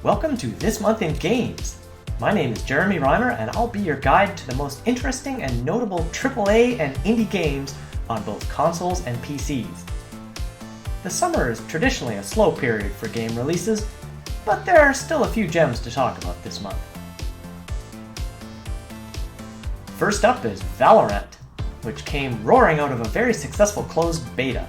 Welcome to This Month in Games. My name is Jeremy Reimer and I'll be your guide to the most interesting and notable AAA and indie games on both consoles and PCs. The summer is traditionally a slow period for game releases, but there are still a few gems to talk about this month. First up is Valorant, which came roaring out of a very successful closed beta.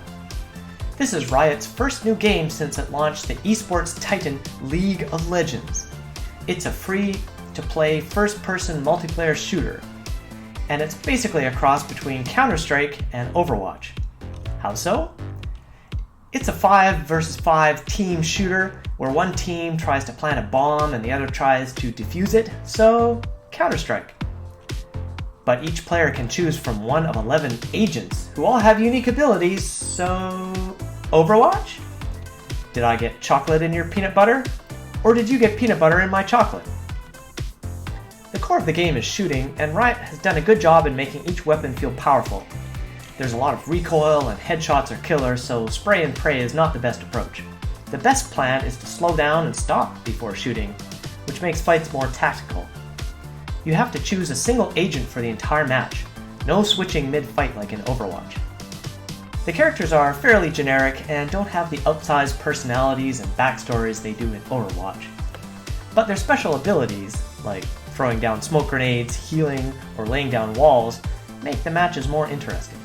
This is Riot's first new game since it launched the esports titan League of Legends. It's a free-to-play first-person multiplayer shooter, and it's basically a cross between Counter-Strike and Overwatch. How so? It's a 5 versus 5 team shooter where one team tries to plant a bomb and the other tries to defuse it, so Counter-Strike. But each player can choose from one of 11 agents who all have unique abilities, so Overwatch? Did I get chocolate in your peanut butter? Or did you get peanut butter in my chocolate? The core of the game is shooting, and Riot has done a good job in making each weapon feel powerful. There's a lot of recoil and headshots are killer, so spray and pray is not the best approach. The best plan is to slow down and stop before shooting, which makes fights more tactical. You have to choose a single agent for the entire match, no switching mid-fight like in Overwatch. The characters are fairly generic and don't have the outsized personalities and backstories they do in Overwatch. But their special abilities, like throwing down smoke grenades, healing, or laying down walls, make the matches more interesting.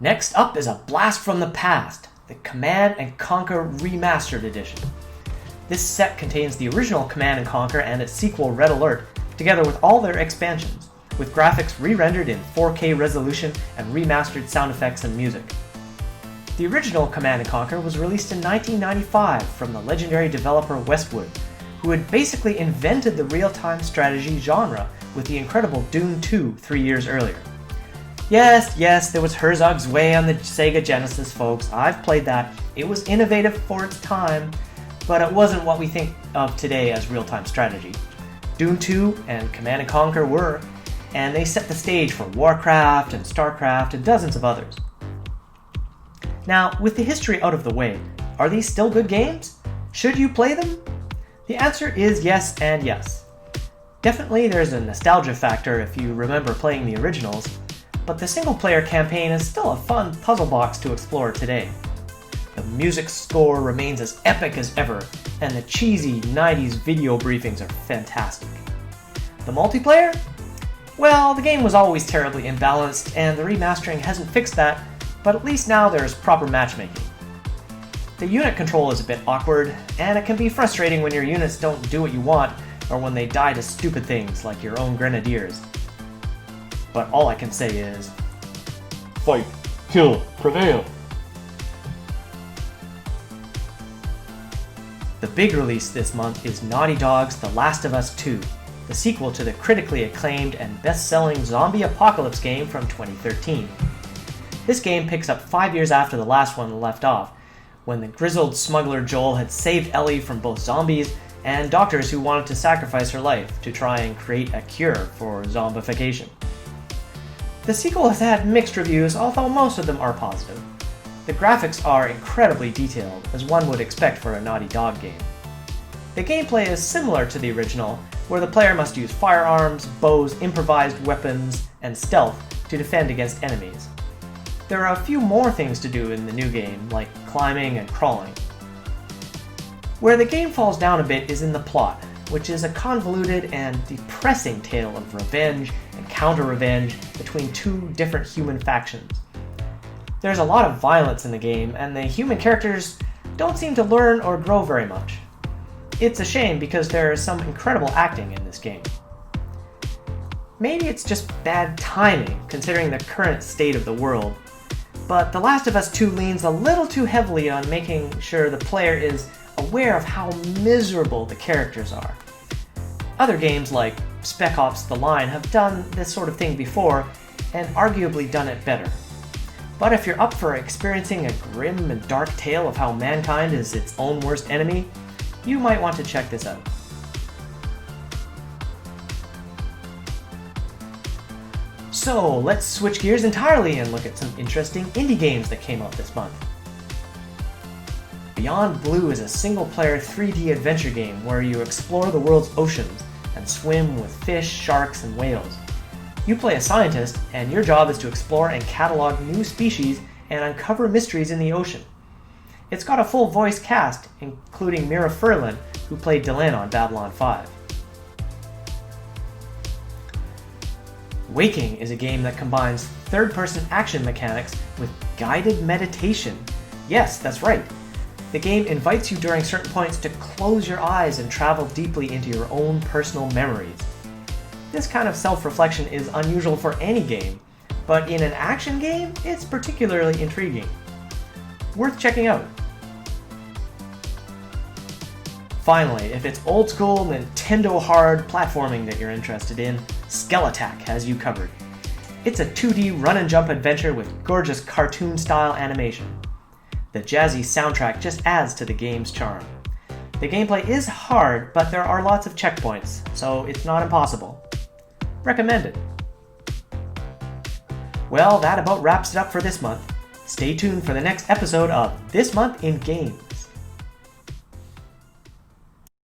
Next up is a blast from the past, the Command & Conquer Remastered Edition. This set contains the original Command & Conquer and its sequel Red Alert, together with all their expansions, with graphics re-rendered in 4K resolution and remastered sound effects and music. The original Command & Conquer was released in 1995 from the legendary developer Westwood, who had basically invented the real-time strategy genre with the incredible Dune 2 3 years earlier. Yes, there was Herzog's Way on the Sega Genesis, folks. I've played that. It was innovative for its time, but it wasn't what we think of today as real-time strategy. Dune 2 and Command & Conquer were, and they set the stage for Warcraft and Starcraft and dozens of others. Now, with the history out of the way, are these still good games? Should you play them? The answer is yes and yes. Definitely there's a nostalgia factor if you remember playing the originals, but the single-player campaign is still a fun puzzle box to explore today. The music score remains as epic as ever, and the cheesy 90s video briefings are fantastic. The multiplayer? Well, the game was always terribly imbalanced, and the remastering hasn't fixed that, but at least now there's proper matchmaking. The unit control is a bit awkward, and it can be frustrating when your units don't do what you want, or when they die to stupid things like your own grenadiers. But all I can say is, fight, kill, prevail! The big release this month is Naughty Dog's The Last of Us 2, the sequel to the critically acclaimed and best-selling zombie apocalypse game from 2013. This game picks up 5 years after the last one left off, when the grizzled smuggler Joel had saved Ellie from both zombies and doctors who wanted to sacrifice her life to try and create a cure for zombification. The sequel has had mixed reviews, although most of them are positive. The graphics are incredibly detailed, as one would expect for a Naughty Dog game. The gameplay is similar to the original, where the player must use firearms, bows, improvised weapons, and stealth to defend against enemies. There are a few more things to do in the new game, like climbing and crawling. Where the game falls down a bit is in the plot, which is a convoluted and depressing tale of revenge and counter-revenge between two different human factions. There's a lot of violence in the game, and the human characters don't seem to learn or grow very much. It's a shame because there is some incredible acting in this game. Maybe it's just bad timing, considering the current state of the world, but The Last of Us 2 leans a little too heavily on making sure the player is aware of how miserable the characters are. Other games like Spec Ops: The Line have done this sort of thing before, and arguably done it better. But if you're up for experiencing a grim and dark tale of how mankind is its own worst enemy, you might want to check this out. So let's switch gears entirely and look at some interesting indie games that came out this month. Beyond Blue is a single-player 3D adventure game where you explore the world's oceans and swim with fish, sharks, and whales. You play a scientist, and your job is to explore and catalog new species and uncover mysteries in the ocean. It's got a full voice cast, including Mira Furlan, who played Delenn on Babylon 5. Waking is a game that combines third-person action mechanics with guided meditation. Yes, that's right. The game invites you during certain points to close your eyes and travel deeply into your own personal memories. This kind of self-reflection is unusual for any game, but in an action game, it's particularly intriguing. Worth checking out. Finally, if it's old-school Nintendo hard platforming that you're interested in, Skell Attack has you covered. It's a 2D run-and-jump adventure with gorgeous cartoon-style animation. The jazzy soundtrack just adds to the game's charm. The gameplay is hard, but there are lots of checkpoints, so it's not impossible. Recommended. Well, that about wraps it up for this month. Stay tuned for the next episode of This Month in Game.